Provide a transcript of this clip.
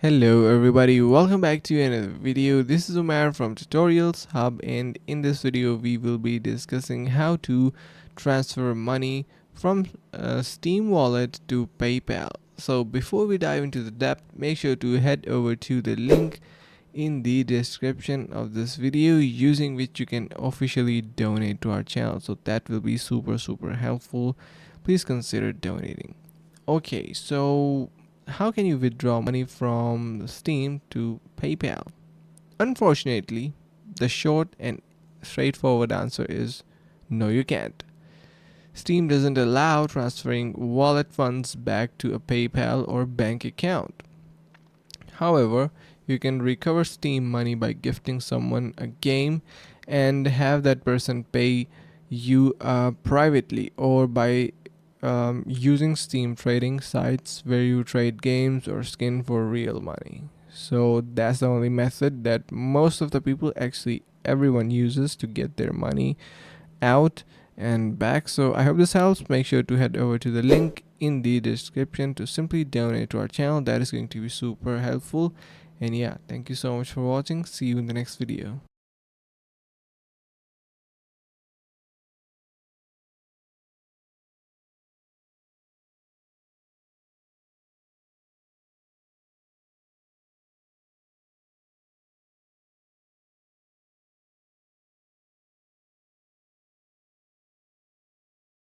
Hello everybody, welcome back to another video. This is Umar from Tutorials Hub, and in this video we will be discussing how to transfer money from Steam Wallet to PayPal. So before we dive into the depth, make sure to head over to the link in the description of this video using which you can officially donate to our channel. So that will be super helpful. Please consider donating. Okay, so how can you withdraw money from Steam to PayPal? Unfortunately, the short and straightforward answer is no, you can't. Steam doesn't allow transferring wallet funds back to a PayPal or bank account. However, you can recover Steam money by gifting someone a game and have that person pay you privately, or by using Steam trading sites where you trade games or skin for real money. So that's the only method that most of the people, actually everyone, uses to get their money out and back. So I hope this helps. Make sure to head over to the link in the description to simply donate to our channel. That is going to be super helpful. And yeah, thank you so much for watching. See you in the next video.